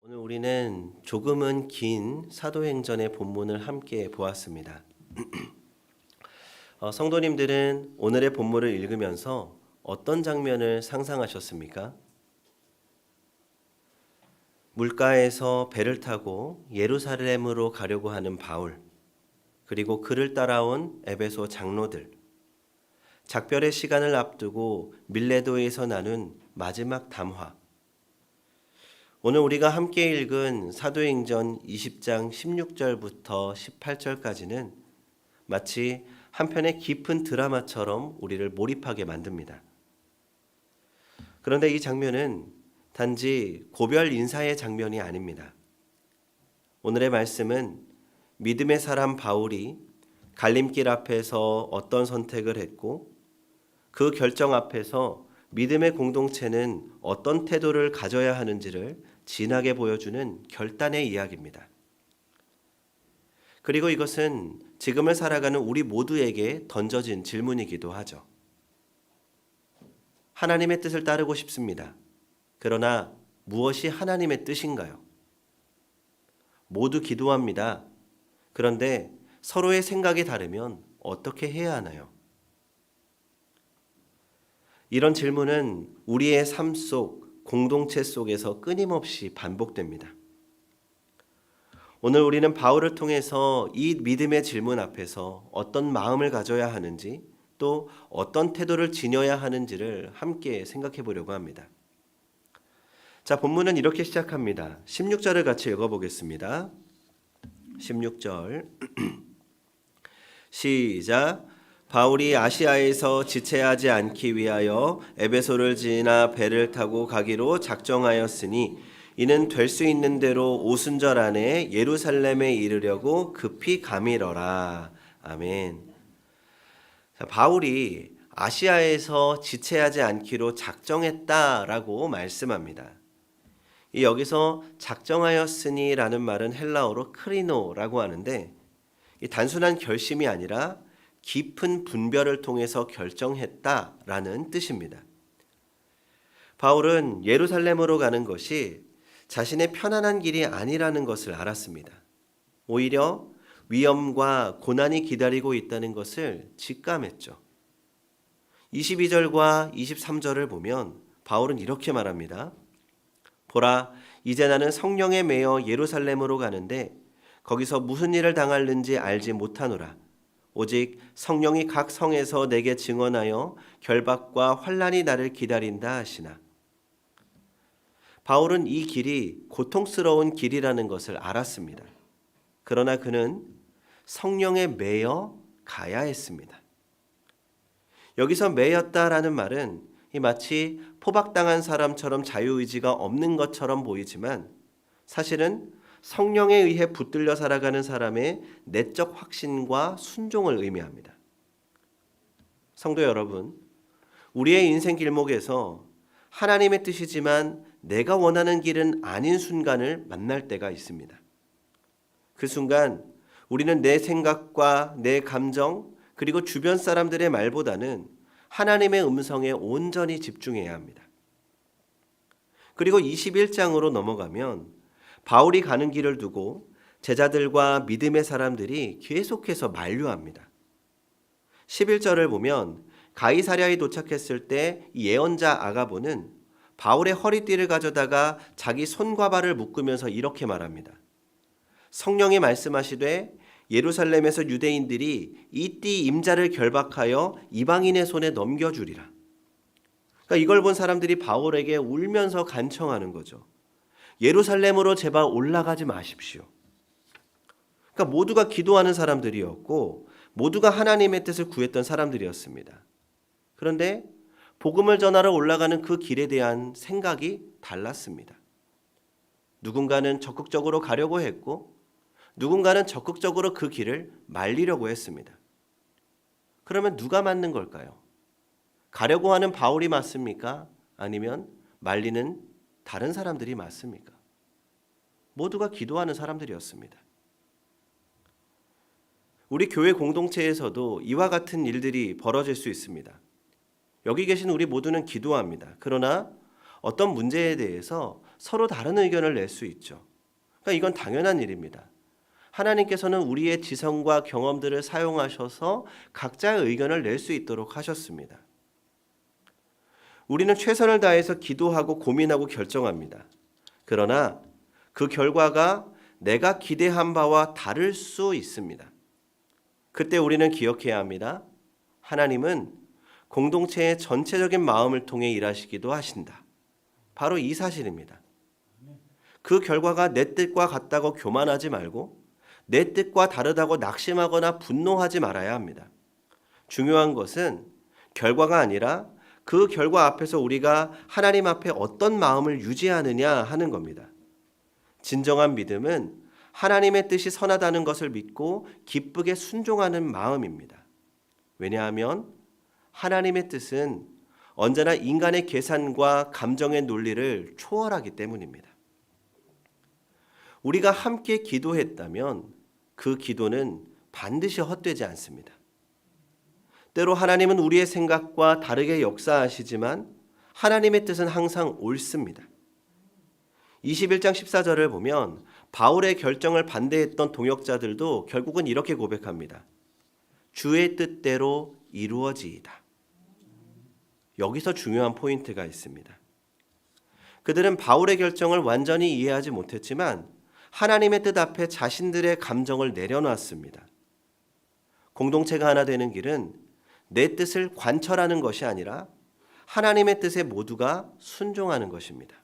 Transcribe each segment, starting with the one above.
오늘 우리는 조금은 긴 사도행전의 본문을 함께 보았습니다. 성도님들은 오늘의 본문을 읽으면서 어떤 장면을 상상하셨습니까? 물가에서 배를 타고 예루살렘으로 가려고 하는 바울, 그리고 그를 따라온 에베소 장로들, 작별의 시간을 앞두고 밀레도에서 나눈 마지막 담화, 오늘 우리가 함께 읽은 사도행전 20장 16절부터 18절까지는 마치 한편의 깊은 드라마처럼 우리를 몰입하게 만듭니다. 그런데 이 장면은 단지 고별 인사의 장면이 아닙니다. 오늘의 말씀은 믿음의 사람 바울이 갈림길 앞에서 어떤 선택을 했고 그 결정 앞에서 믿음의 공동체는 어떤 태도를 가져야 하는지를 진하게 보여주는 결단의 이야기입니다. 그리고 이것은 지금을 살아가는 우리 모두에게 던져진 질문이기도 하죠. 하나님의 뜻을 따르고 싶습니다. 그러나 무엇이 하나님의 뜻인가요? 모두 기도합니다. 그런데 서로의 생각이 다르면 어떻게 해야 하나요? 이런 질문은 우리의 삶 속, 공동체 속에서 끊임없이 반복됩니다. 오늘 우리는 바울을 통해서 이 믿음의 질문 앞에서 어떤 마음을 가져야 하는지 또 어떤 태도를 지녀야 하는지를 함께 생각해 보려고 합니다. 자, 본문은 이렇게 시작합니다. 16절을 같이 읽어보겠습니다. 16절 시작. 바울이 아시아에서 지체하지 않기 위하여 에베소를 지나 배를 타고 가기로 작정하였으니 이는 될 수 있는 대로 오순절 안에 예루살렘에 이르려고 급히 가미러라. 아멘. 자, 바울이 아시아에서 지체하지 않기로 작정했다라고 말씀합니다. 여기서 작정하였으니라는 말은 헬라어로 크리노라고 하는데 이 단순한 결심이 아니라 깊은 분별을 통해서 결정했다라는 뜻입니다. 바울은 예루살렘으로 가는 것이 자신의 편안한 길이 아니라는 것을 알았습니다. 오히려 위험과 고난이 기다리고 있다는 것을 직감했죠. 22절과 23절을 보면 바울은 이렇게 말합니다. 보라, 이제 나는 성령에 매여 예루살렘으로 가는데 거기서 무슨 일을 당할는지 알지 못하노라. 오직 성령이 각 성에서 내게 증언하여 결박과 환난이 나를 기다린다 하시나. 바울은 이 길이 고통스러운 길이라는 것을 알았습니다. 그러나 그는 성령에 매여 가야 했습니다. 여기서 매였다라는 말은 마치 포박당한 사람처럼 자유의지가 없는 것처럼 보이지만 사실은 성령에 의해 붙들려 살아가는 사람의 내적 확신과 순종을 의미합니다. 성도 여러분, 우리의 인생 길목에서 하나님의 뜻이지만 내가 원하는 길은 아닌 순간을 만날 때가 있습니다. 그 순간 우리는 내 생각과 내 감정 그리고 주변 사람들의 말보다는 하나님의 음성에 온전히 집중해야 합니다. 그리고 21장으로 넘어가면 바울이 가는 길을 두고 제자들과 믿음의 사람들이 계속해서 만류합니다. 11절을 보면 가이사랴에 도착했을 때 예언자 아가보는 바울의 허리띠를 가져다가 자기 손과 발을 묶으면서 이렇게 말합니다. 성령이 말씀하시되 예루살렘에서 유대인들이 이 띠 임자를 결박하여 이방인의 손에 넘겨주리라. 그러니까 이걸 본 사람들이 바울에게 울면서 간청하는 거죠. 예루살렘으로 제발 올라가지 마십시오. 그러니까 모두가 기도하는 사람들이었고 모두가 하나님의 뜻을 구했던 사람들이었습니다. 그런데 복음을 전하러 올라가는 그 길에 대한 생각이 달랐습니다. 누군가는 적극적으로 가려고 했고 누군가는 적극적으로 그 길을 말리려고 했습니다. 그러면 누가 맞는 걸까요? 가려고 하는 바울이 맞습니까? 아니면 말리는 다른 사람들이 맞습니까? 모두가 기도하는 사람들이었습니다. 우리 교회 공동체에서도 이와 같은 일들이 벌어질 수 있습니다. 여기 계신 우리 모두는 기도합니다. 그러나 어떤 문제에 대해서 서로 다른 의견을 낼 수 있죠. 그러니까 이건 당연한 일입니다. 하나님께서는 우리의 지성과 경험들을 사용하셔서 각자의 의견을 낼 수 있도록 하셨습니다. 우리는 최선을 다해서 기도하고 고민하고 결정합니다. 그러나 그 결과가 내가 기대한 바와 다를 수 있습니다. 그때 우리는 기억해야 합니다. 하나님은 공동체의 전체적인 마음을 통해 일하시기도 하신다. 바로 이 사실입니다. 그 결과가 내 뜻과 같다고 교만하지 말고 내 뜻과 다르다고 낙심하거나 분노하지 말아야 합니다. 중요한 것은 결과가 아니라 그 결과 앞에서 우리가 하나님 앞에 어떤 마음을 유지하느냐 하는 겁니다. 진정한 믿음은 하나님의 뜻이 선하다는 것을 믿고 기쁘게 순종하는 마음입니다. 왜냐하면 하나님의 뜻은 언제나 인간의 계산과 감정의 논리를 초월하기 때문입니다. 우리가 함께 기도했다면 그 기도는 반드시 헛되지 않습니다. 때로 하나님은 우리의 생각과 다르게 역사하시지만 하나님의 뜻은 항상 옳습니다. 21장 14절을 보면 바울의 결정을 반대했던 동역자들도 결국은 이렇게 고백합니다. 주의 뜻대로 이루어지이다. 여기서 중요한 포인트가 있습니다. 그들은 바울의 결정을 완전히 이해하지 못했지만 하나님의 뜻 앞에 자신들의 감정을 내려놨습니다. 공동체가 하나 되는 길은 내 뜻을 관철하는 것이 아니라 하나님의 뜻에 모두가 순종하는 것입니다.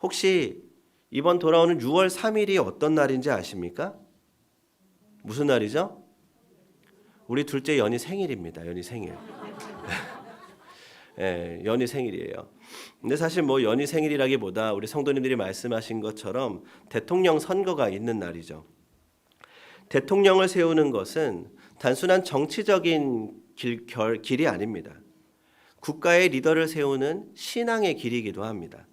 혹시 이번 돌아오는 6월 3일이 어떤 날인지 아십니까? 무슨 날이죠? 우리 둘째 연희 생일입니다. 연희 생일. 네, 연희 생일이에요. 근데 사실 연희 생일이라기보다 우리 성도님들이 말씀하신 것처럼 대통령 선거가 있는 날이죠. 대통령을 세우는 것은 단순한 정치적인 길이 아닙니다. 국가의 리더를 세우는 신앙의 길이기도 합니다.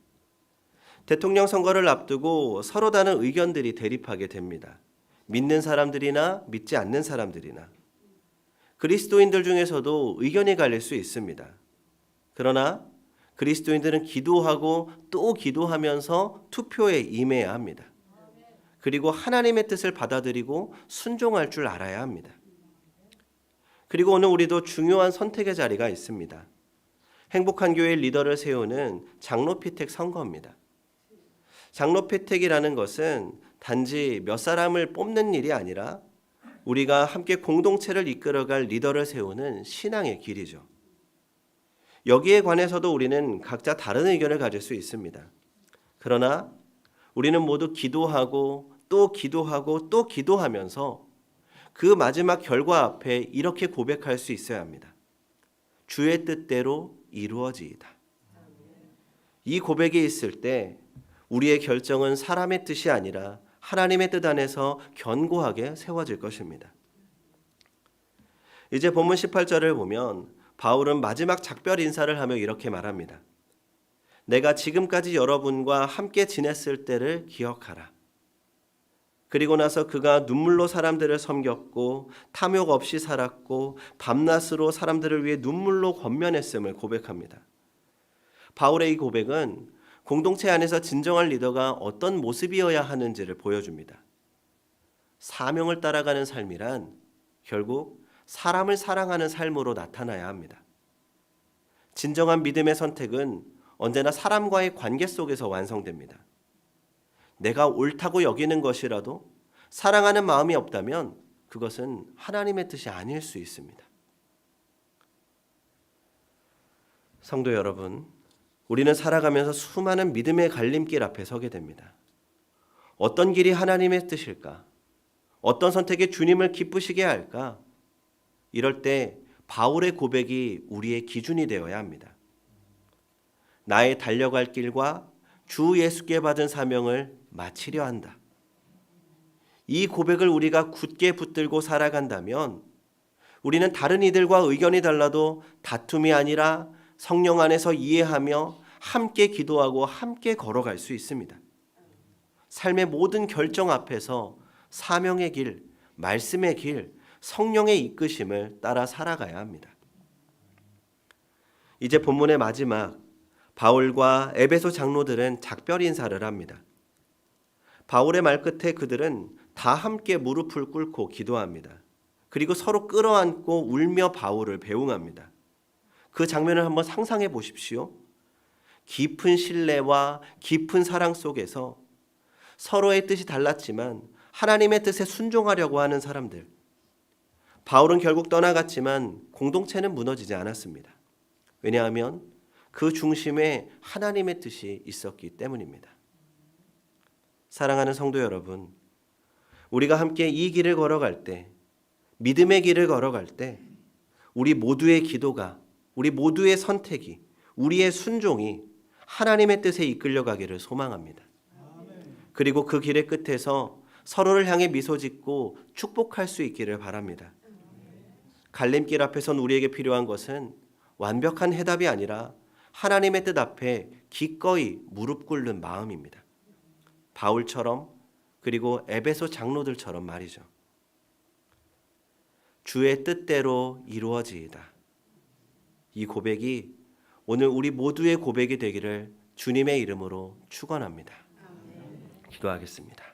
대통령 선거를 앞두고 서로 다른 의견들이 대립하게 됩니다. 믿는 사람들이나 믿지 않는 사람들이나. 그리스도인들 중에서도 의견이 갈릴 수 있습니다. 그러나 그리스도인들은 기도하고 또 기도하면서 투표에 임해야 합니다. 그리고 하나님의 뜻을 받아들이고 순종할 줄 알아야 합니다. 그리고 오늘 우리도 중요한 선택의 자리가 있습니다. 행복한 교회 리더를 세우는 장로피택 선거입니다. 장로피택이라는 것은 단지 몇 사람을 뽑는 일이 아니라 우리가 함께 공동체를 이끌어갈 리더를 세우는 신앙의 길이죠. 여기에 관해서도 우리는 각자 다른 의견을 가질 수 있습니다. 그러나 우리는 모두 기도하고 또 기도하고 또 기도하면서 그 마지막 결과 앞에 이렇게 고백할 수 있어야 합니다. 주의 뜻대로 이루어지이다. 이 고백이 있을 때 우리의 결정은 사람의 뜻이 아니라 하나님의 뜻 안에서 견고하게 세워질 것입니다. 이제 본문 18절을 보면 바울은 마지막 작별 인사를 하며 이렇게 말합니다. 내가 지금까지 여러분과 함께 지냈을 때를 기억하라. 그리고 나서 그가 눈물로 사람들을 섬겼고 탐욕 없이 살았고 밤낮으로 사람들을 위해 눈물로 권면했음을 고백합니다. 바울의 이 고백은 공동체 안에서 진정한 리더가 어떤 모습이어야 하는지를 보여줍니다. 사명을 따라가는 삶이란 결국 사람을 사랑하는 삶으로 나타나야 합니다. 진정한 믿음의 선택은 언제나 사람과의 관계 속에서 완성됩니다. 내가 옳다고 여기는 것이라도 사랑하는 마음이 없다면 그것은 하나님의 뜻이 아닐 수 있습니다. 성도 여러분, 우리는 살아가면서 수많은 믿음의 갈림길 앞에 서게 됩니다. 어떤 길이 하나님의 뜻일까? 어떤 선택이 주님을 기쁘시게 할까? 이럴 때 바울의 고백이 우리의 기준이 되어야 합니다. 나의 달려갈 길과 주 예수께 받은 사명을 마치려 한다. 이 고백을 우리가 굳게 붙들고 살아간다면 우리는 다른 이들과 의견이 달라도 다툼이 아니라 성령 안에서 이해하며 함께 기도하고 함께 걸어갈 수 있습니다. 삶의 모든 결정 앞에서 사명의 길, 말씀의 길, 성령의 이끄심을 따라 살아가야 합니다. 이제 본문의 마지막 바울과 에베소 장로들은 작별 인사를 합니다. 바울의 말 끝에 그들은 다 함께 무릎을 꿇고 기도합니다. 그리고 서로 끌어안고 울며 바울을 배웅합니다. 그 장면을 한번 상상해 보십시오. 깊은 신뢰와 깊은 사랑 속에서 서로의 뜻이 달랐지만 하나님의 뜻에 순종하려고 하는 사람들. 바울은 결국 떠나갔지만 공동체는 무너지지 않았습니다. 왜냐하면 그 중심에 하나님의 뜻이 있었기 때문입니다. 사랑하는 성도 여러분, 우리가 함께 이 길을 걸어갈 때, 믿음의 길을 걸어갈 때 우리 모두의 기도가, 우리 모두의 선택이, 우리의 순종이 하나님의 뜻에 이끌려가기를 소망합니다. 그리고 그 길의 끝에서 서로를 향해 미소 짓고 축복할 수 있기를 바랍니다. 갈림길 앞에 선 우리에게 필요한 것은 완벽한 해답이 아니라 하나님의 뜻 앞에 기꺼이 무릎 꿇는 마음입니다. 바울처럼, 그리고 에베소 장로들처럼 말이죠. 주의 뜻대로 이루어지이다. 이 고백이 오늘 우리 모두의 고백이 되기를 주님의 이름으로 축원합니다. 기도하겠습니다.